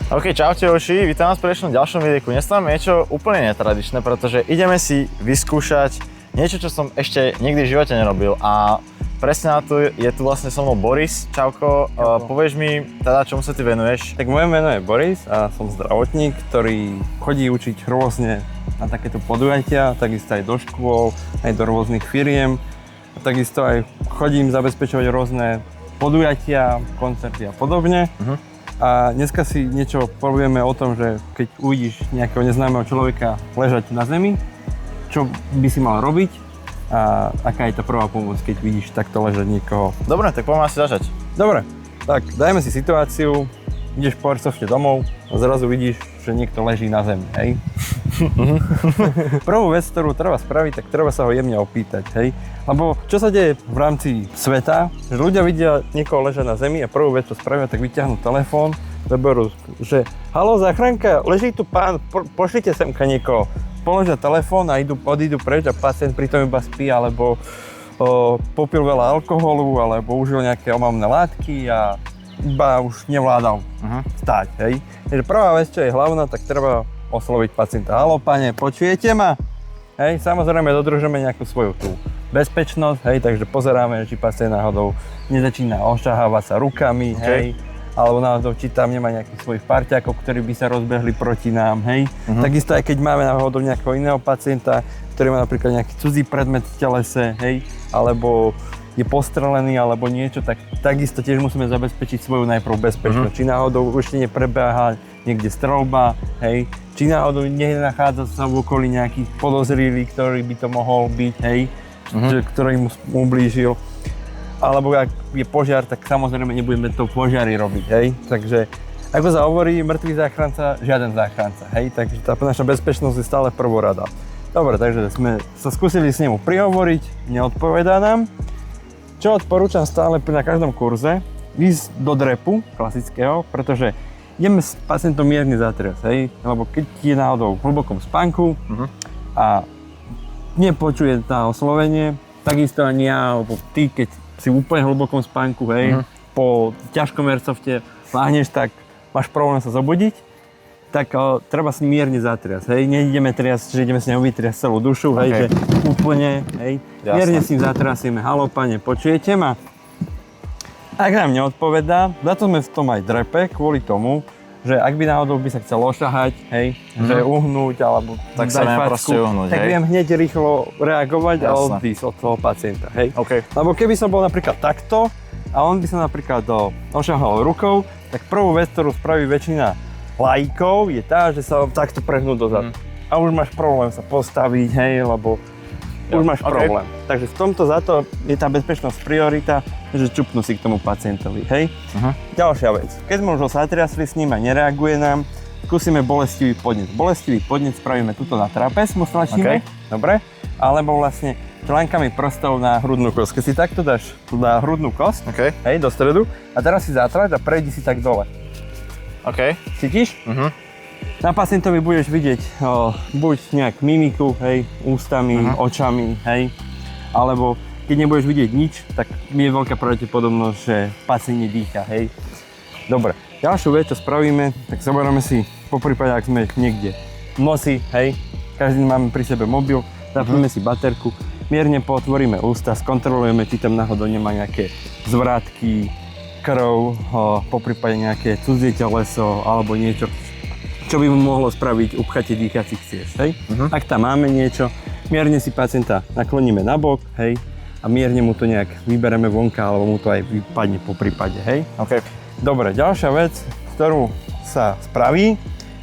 OK, čaute Joši, vítam vás pri ďalšom videjku. Dnes máme niečo úplne netradičné, pretože ideme si vyskúšať niečo, čo som ešte nikdy v živote nerobil a presne na to je tu vlastne so mnou Boris. Čauko, povieš mi teda, čomu sa ty venuješ? Tak moje meno je Boris a som zdravotník, ktorý chodí učiť rôzne na takéto podujatia, takisto aj do škôl, aj do rôznych firiem. A takisto aj chodím zabezpečovať rôzne podujatia, koncerty a podobne. A dneska si niečo povieme o tom, že keď uvidíš nejakého neznámeho človeka ležať na zemi, čo by si mal robiť a aká je tá prvá pomoc, keď vidíš takto ležať niekoho. Dobre, tak poďme asi začať. Dobre, tak dajme si situáciu, ideš po airsofte domov a zrazu vidíš, že niekto leží na zemi, hej? Prvú vec, ktorú treba spraviť, tak treba sa ho jemne opýtať, hej? Lebo čo sa deje v rámci sveta, že ľudia vidia niekoho ležať na zemi a prvú vec, čo spravia, tak vyťahnú telefón, zaberú, že haló, záchranka, leží tu pán, pošlite semka niekoho. Položia telefón a odídu preč a pacient pritom iba spí, alebo popil veľa alkoholu, alebo užil nejaké omamné látky a iba už nevládal stáť, hej. Takže prvá vec, čo je hlavná, tak treba osloviť pacienta. Haló, pane, počujete ma? Hej, samozrejme dodržujeme nejakú svoju tú bezpečnosť, hej, takže pozeráme, či pacient náhodou nezačína ošahávať sa rukami, hej, alebo náhodou, či tam nemá nejakých svojich parťákov, ktorí by sa rozbehli proti nám, hej. Takisto aj keď máme náhodou nejakého iného pacienta, ktorý má napríklad nejaký cudzí predmet v telese, hej, alebo je postrelený alebo niečo, tak takisto tiež musíme zabezpečiť svoju najprv bezpečnosť. Či náhodou ešte neprebieha niekde streľba, hej, či náhodou nenachádza sa v okolí nejaký podozrivý, ktorý by to mohol byť, hej, ktorý mu ublížil. Alebo ak je požiar, tak samozrejme nebudeme to požiary robiť, hej. Takže ako sa hovorí, mŕtvý záchranca, žiaden záchranca, hej, takže tá naša bezpečnosť je stále prvorada. Dobre, takže sme sa skúsili s ním prihovoriť, neodpovedá nám. Čo odporúčam stále na každom kurze, ísť do drepu klasického, pretože ideme s pacientom mierne zatriasť, hej, lebo keď je náhodou v hlbokom spánku a nepočuje na oslovenie, takisto ani ja, alebo ty, keď si v úplne hlbokom spánku, hej, po ťažkom airsofte láhneš, tak máš problém sa zobudiť, tak treba si mierne zatriasť, hej, neideme triasť, že ideme si vytriasť celú dušu, hej, že úplne, hej, mierne si zatrasieme, haló, pane, počujete ma? Ak nám neodpovedá, za to sme v tom aj drepe, kvôli tomu, že ak by náhodou by sa chcel ošahať, hej, že uhnúť, alebo tak sa neviem proste uhnúť, tak viem hneď rýchlo reagovať a odísť od toho pacienta, hej. Lebo keby som bol napríklad takto a on by sa napríklad ošahal rukou, tak prvú vec, ktorú spraví väčšina laikov, je tá, že sa takto prehnú dozadu. A už máš problém sa postaviť, hej, lebo už máš problém. Takže v tomto za to je tá bezpečnosť priorita, že čupnú si k tomu pacientovi, hej. Ďalšia vec, keď sme už ho zatriasli s ním a nereaguje nám, skúsime bolestivý podnet. Bolestivý podnet spravíme tuto na trapez, mu stlačíme, dobre? Alebo vlastne článkami prstov na hrudnú kosť. Keď si takto dáš na hrudnú kosť, hej, do stredu, a teraz si zatlač a prejdi si tak dole. Cítiš? Na pacientovi budeš vidieť buď nejak mimiku, hej, ústami, očami, hej, alebo keď nebudeš vidieť nič, tak je veľká pravdepodobnosť, že pacient nedýcha, hej. Dobre, ďalšiu vec, čo spravíme, tak zoberieme si, poprípade, ak sme niekde v noci, hej, každý máme pri sebe mobil, zapneme si baterku, mierne potvoríme ústa, skontrolujeme, či tam náhodou nemá nejaké zvrátky, krv, poprípade nejaké cudzie teleso alebo niečo, čo by mu mohlo spraviť upchatie dýchacích ciest, hej. Ak tam máme niečo, mierne si pacienta nakloníme na bok, hej, a mierne mu to nejak vybereme vonka, alebo mu to aj vypadne po prípade, hej. Dobre, ďalšia vec, ktorú sa spraví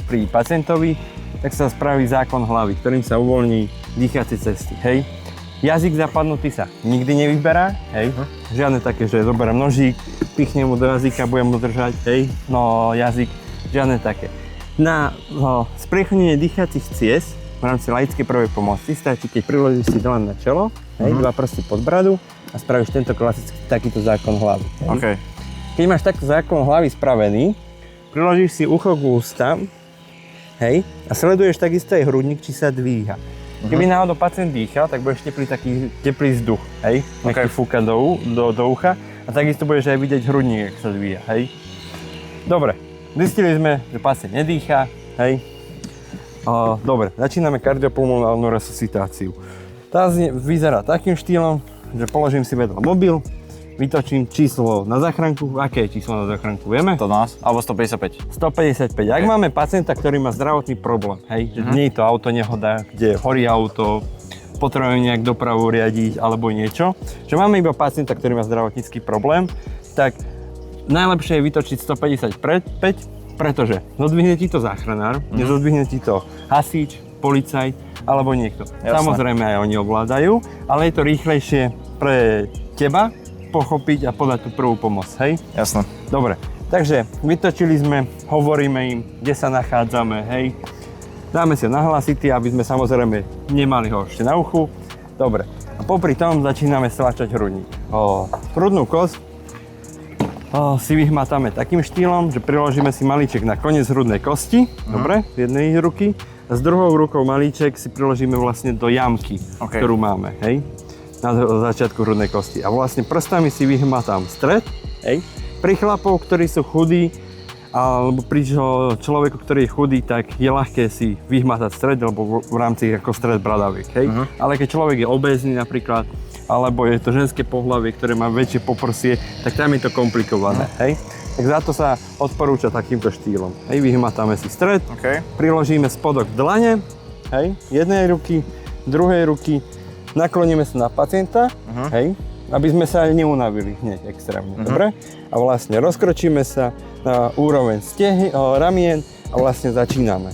pri pacientovi, tak sa spraví zákon hlavy, ktorým sa uvoľní dýchacie cesty, hej. Jazyk zapadnutý sa nikdy nevyberá, hej. Žiadne také, že zoberiem nožík, pichnem mu do jazyka, budem mu držať, hej, no jazyk, žiadne také. Na spriechodnenie dýchacích ciest v rámci laickej prvej pomoci stačí, keď priložíš si dlan na čelo, hej, dva prsty pod bradu a spravíš tento klasický takýto zákon hlavy. Keď máš takto zákon hlavy spravený, priložíš si ucho k ústam, hej, a sleduješ takisto aj hrudník, či sa dvíha. Keby náhodou pacient dýchal, tak budeš taký teplý vzduch, hej, nech ti fúka do ucha a takisto budeš aj vidieť hrudník, ak sa dvíha, hej. Dobre, zistili sme, že pacient nedýchá, hej. Dobre, začíname kardiopulmonálnu resuscitáciu. Tá vyzerá takým štýlom, že položím si vedľa mobil, vytočím číslo na záchranku. Aké je číslo na záchranku, vieme? 112 alebo 155. 155. Ak máme pacienta, ktorý má zdravotný problém, hej, že nie je to auto nehoda, kde horí auto, potrebujeme nejak dopravu riadiť alebo niečo, že máme iba pacienta, ktorý má zdravotnícky problém, tak najlepšie je vytočiť 155, pretože zodvihne ti to záchranár, nezodvihne ti to hasič, policajt alebo niekto. Jasné. Samozrejme aj oni ovládajú, ale je to rýchlejšie pre teba pochopiť a podať tú prvú pomoc, hej? Jasné. Dobre, takže vytočili sme, hovoríme im, kde sa nachádzame, hej? Dáme si ho na hlasity, aby sme samozrejme nemali ho ešte na uchu. Dobre, a popri tom začíname stlačať hrudník. Hrudnú kosť si vyhmatáme takým štýlom, že priložíme si malíček na koniec hrudnej kosti, dobre, z jednej ruky, a s druhou rukou malíček si priložíme vlastne do jamky, ktorú máme, hej? Na začiatku hrudnej kosti. A vlastne prstami si vyhmatám stred, hej. Pri chlapov, ktorí sú chudí, alebo pri človeku, ktorý je chudý, tak je ľahké si vyhmatať stred, alebo v rámci ako stred bradaviek, hej. Ale keď človek je obézny napríklad, alebo je to ženské pohlavie, ktoré má väčšie poprsie, tak tam je to komplikované, hej. Tak za to sa odporúča takýmto štýlom. Hej, vyhmatáme si stred, priložíme spodok dlane, hej, jednej ruky, druhej ruky, nakloníme sa na pacienta, hej, aby sme sa neunavili hneď extrémne, dobre? A vlastne rozkročíme sa na úroveň ramien a vlastne začíname.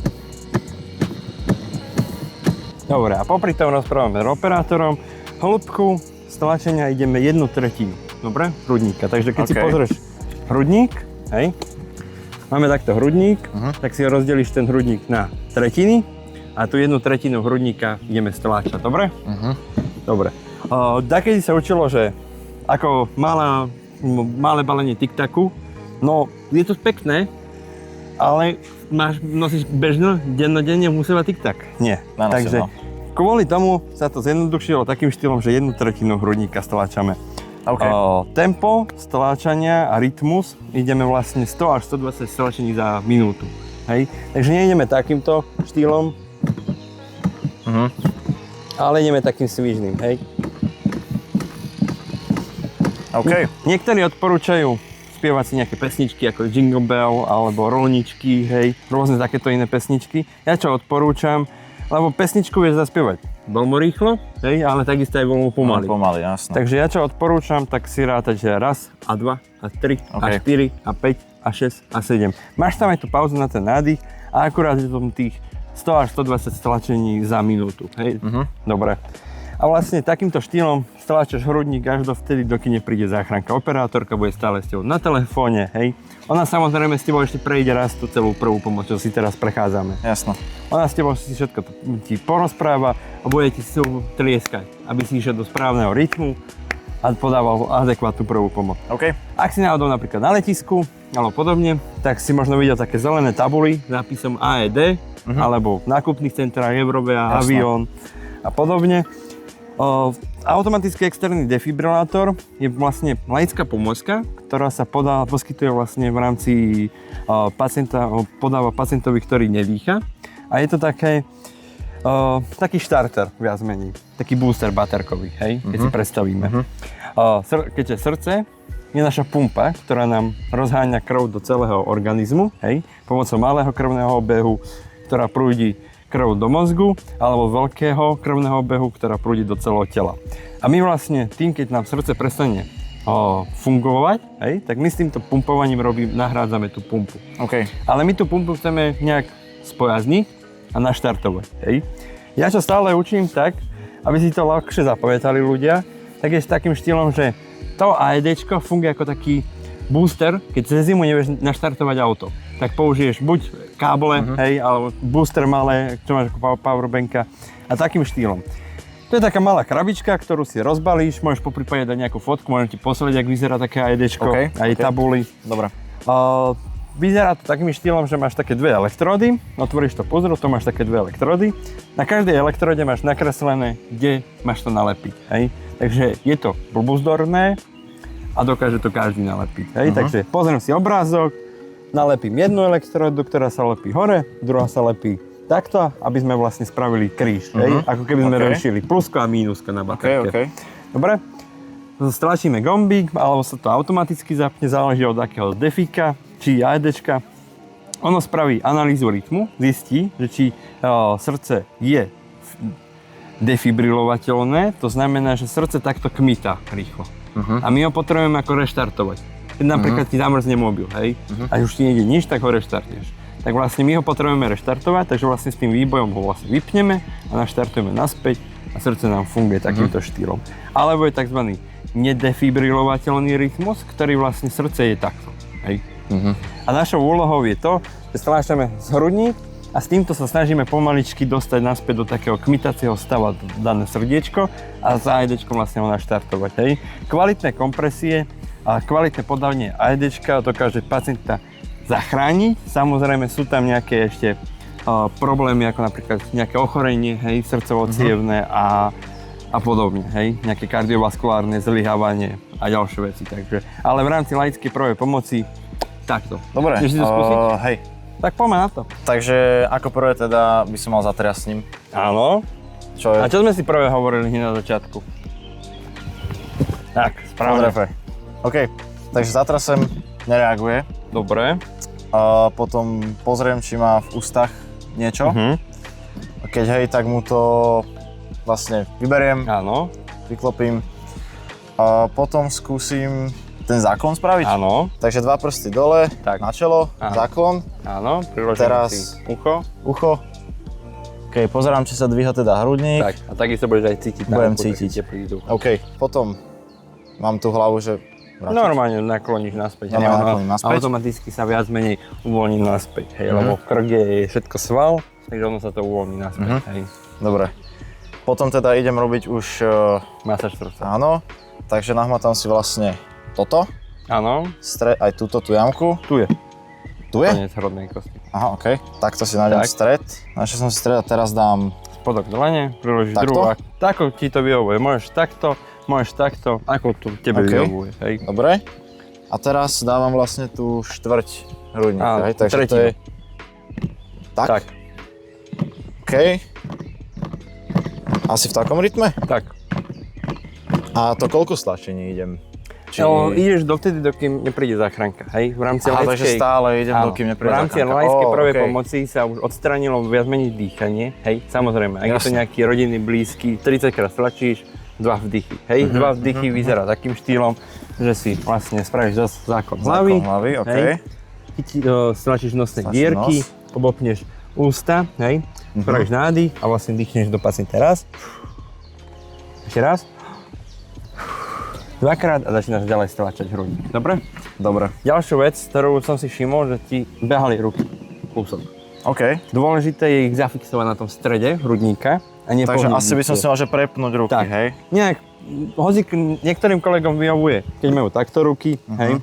Dobre, a popri tom rozprávame s operátorom. Hĺbku stlačenia ideme 1/3, dobre? Hrudníka. Takže keď si pozrieš hrudník, hej, máme takto hrudník, tak si rozdelíš ten hrudník na tretiny a tú 1/3 hrudníka ideme stláčať, dobre? Dobre. Dakedy sa učilo, že ako malé balenie tic-tacu, no je to pekné, ale nosíš bežno, dennodenne musela tic-tac. Nie. Takže kvôli tomu sa to zjednodušilo takým štýlom, že 1/3 hrudníka stláčame. Tempo stláčania a rytmus ideme vlastne 100 až 120 stláčení za minútu. Hej? Takže nejdeme takýmto štýlom, ale ideme takým svižným, hej. Niektorí odporúčajú spievať si nejaké pesničky ako Jingle Bell alebo Rolničky, hej, rôzne takéto iné pesničky. Ja čo odporúčam, lebo pesničku vieš zaspievať veľmi rýchlo, hej, ale takisto aj veľmi pomaly. Pomaly, jasno. Takže ja čo odporúčam, tak si rátať, že raz a 2 a 3 a 4 a 5 a 6 a 7. Máš tam aj tú pauzu na ten nádych a akurát je tam tých 100 až 120 stlačení za minútu, hej? Dobre. A vlastne takýmto štýlom stlačaš hrudník až do vtedy, dokým nepríde záchranka. Operátorka bude stále s tebou na telefóne, hej? Ona samozrejme s tebou ešte prejde raz tú celú prvú pomoc, čo si teraz prechádzame. Jasno. Ona s tebou si všetko ti porozpráva a bude ti s tebou tlieskať, aby si išiel do správneho rytmu a podával adekvátnu prvú pomoc. Ak si náhodou napríklad na letisku alebo podobne, tak si možno videl také zelené tabuly s nápisom AED, alebo v nákupných centrách Eurovea, Avion a podobne. Automatický externý defibrilátor je vlastne laická pomôcka, ktorá sa poskytuje vlastne v rámci pacienta, podáva pacientovi, ktorý nedýcha. A je to taký štarter, viac menej, taký booster baterkový, hej, keď si predstavíme. Keďže srdce je naša pumpa, ktorá nám rozháňa krv do celého organizmu, hej, pomocou malého krvného obehu, ktorá prúdi krv do mozgu, alebo veľkého krvného obehu, ktorá prúdi do celého tela. A my vlastne tým, keď nám srdce prestane fungovať, hej, tak my s týmto pumpovaním nahrádzame tú pumpu. Ale my tú pumpu chceme nejak spojazniť a naštartovať, hej. Ja čo stále učím tak, aby si to ľahšie zapamätali ľudia, tak je s takým štýlom, že to AEDčko funguje ako taký booster, keď cez zimu nevieš naštartovať auto, tak použiješ buď káble, hej, alebo booster malé, čo máš ako powerbanka a takým štýlom. To je taká malá krabička, ktorú si rozbalíš, môžeš poprípade dať nejakú fotku, môžem ti poslať, jak vyzerá také AEDčko, aj tabuly. Dobre. Vyzerá to takým štýlom, že máš také dve elektrody, otvoríš to pozor, to máš také dve elektrody. Na každej elektrode máš nakreslené, kde máš to nalepiť, hej. Takže je to blbúzdorné a dokáže to každý nalepiť, hej. Takže pozriem si obrázok, nalepím jednu elektródu, ktorá sa lepí hore, druhá sa lepí takto, aby sme vlastne spravili kríž, hej? Ako keby sme riešili plusko a mínusko na baterke. Dobre? Stlačíme gombík, alebo sa to automaticky zapne, záleží od akého defika, či AEDčka. Ono spraví analýzu rytmu, zistí, že či srdce je defibrilovateľné, to znamená, že srdce takto kmita rýchlo. A my ho potrebujeme ako reštartovať. Keď napríklad ti zamrzne mobil, hej, a už ti nejde nič, tak ho reštartuješ. Tak vlastne my ho potrebujeme reštartovať, takže vlastne s tým výbojom ho vlastne vypneme a naštartujeme naspäť a srdce nám funguje takýmto štýlom. Alebo je tzv. Nedefibrilovateľný rytmus, ktorý vlastne srdce je takto, hej. A našou úlohou je to, že stláčame z hrudník a s týmto sa snažíme pomaličky dostať naspäť do takého kmitacieho stava dané srdiečko a s AEDčkom vlastne ho naštartovať, hej. Kvalitné kompresie a kvalitné podávanie AEDčka dokáže pacienta zachrániť. Samozrejme sú tam nejaké ešte problémy, ako napríklad nejaké ochorenie, hej, srdcovo-cievne a podobne, hej, nejaké kardiovaskulárne zlyhávanie a ďalšie veci, takže. Ale v rámci laickej prvej pomoci takto. Dobre, chceš si to skúsiť? Hej. Tak poďme na to. Takže ako prvé teda by som mal zatriasť s ním. Áno. Čo je? A čo sme si prvé hovorili hneď na začiatku? Tak, správne. OK, takže zatrasem, nereaguje. Dobre. A potom pozriem, či má v ústach niečo. A keď hej, tak mu to vlastne vyberiem, Áno. vyklopím. A potom skúsim ten záklon spraviť. Áno. Takže 2 prsty dole, Tak. na čelo, Áno. záklon. Áno, priložím Teraz si ucho. Ucho. OK, pozerám, či sa dvíha teda hrudník. Tak, a takisto budeš aj cítiť. Budem cítiť. OK, potom mám tú hlavu, že vrátiť. Normálne nakloníš naspäť. Ja nakloním naspäť. Automaticky sa viac menej uvoľní naspäť, hej, lebo krk je všetko sval, takže ono sa to uvoľní naspäť, hej. Dobre. Potom teda idem robiť už... Masáž srdca. Áno, takže nahmatám si vlastne toto. Áno. Aj túto, tú jamku. Tu je. Tu je? Koniec hrudnej kosti. Aha, OK. Takto si nájdem stred. Našiel som si stred a teraz dám... Spodok dlane, priložíš Takto? druhú. Tako ti to vyhovuje. Môžeš takto, ako to tebe vyhovuje, hej. Dobre. A teraz dávam vlastne tú štvrť hrudníka, hej? Takže to je... Tak? OK. Asi v takom rytme? Tak. A to koľko stlačení idem? No, ideš dovtedy, dokým nepríde záchranka, hej? V rámci laickej... takže stále idem, dokým nepríde záchranka. V rámci laickej prvej pomoci sa už odstránilo viac menej dýchanie, hej? Samozrejme, ak je to nejaký rodinný, blízky, 30 krát stlačíš, 2 vdychy, hej? 2 vdychy vyzerá takým štýlom, že si vlastne spravíš zase záklon hlavy, okay. Stlačíš nosné dierky, obopneš ústa, hej? Spravíš nádych a vlastne dýchneš do pacienta raz. Ešte raz. 2-krát a začínaš ďalej stlačať hrudník. Dobre? Dobre. Ďalšiu vec, ktorú som si všimol, že ti behali ruky kúsok. OK. Dôležité je ich zafixovať na tom strede hrudníka a nepohnúť. Takže asi by som si mal, že prepnúť ruky, tak. Hej? Nejak, niektorým kolegom vyhovuje, keď majú takto ruky, hej.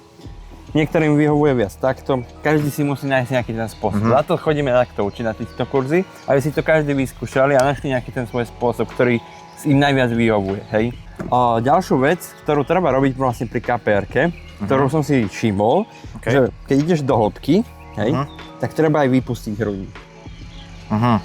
Niektorým vyhovuje viac takto. Každý si musí nájsť nejaký ten spôsob. Za to chodíme takto učiť na týchto kurzy, aby si to každý vyskúšali a našli nejaký ten svoj spôsob, ktorý im najviac vyhovuje, hej. A ďalšiu vec, ktorú treba robiť vlastne pri KPR-ke, ktorú som si všimol, že keď ideš do hĺbky, hej, tak treba aj vypustiť hrudník.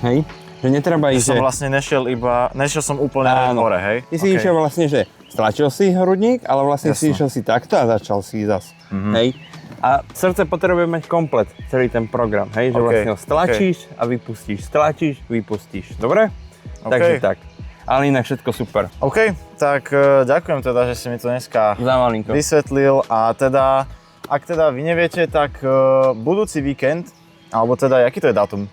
Hej, že netreba ísť, som vlastne nešiel som úplne hore, hej? Ty si išiel vlastne, že stlačil si hrudník, ale vlastne si išiel si takto a začal si zas, hej. A srdce potrebuje mať komplet, celý ten program, hej, že vlastne ho stlačíš a vypustíš, stlačíš, vypustíš, dobre? Takže tak. Ale inak všetko super. OK, tak ďakujem teda, že si mi to dneska Zamalinko vysvetlil a teda, ak teda vy neviete, tak budúci víkend, alebo teda, aký to je dátum?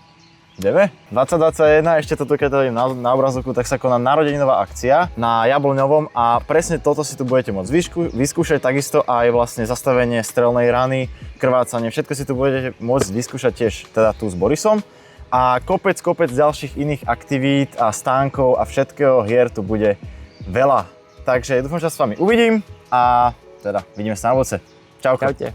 9? 2021, ešte toto keď dám na obrazovku, tak sa koná narodeninová akcia na Jabloňovom a presne toto si tu budete môcť vyskúšať, takisto aj vlastne zastavenie strelnej rany, krvácanie, všetko si tu budete môcť vyskúšať tiež teda tu s Borisom. A kopec ďalších iných aktivít a stánkov a všetkého hier tu bude veľa. Takže dúfam, že sa s vami uvidím a teda vidíme sa na budúce. Čauko. Čaute.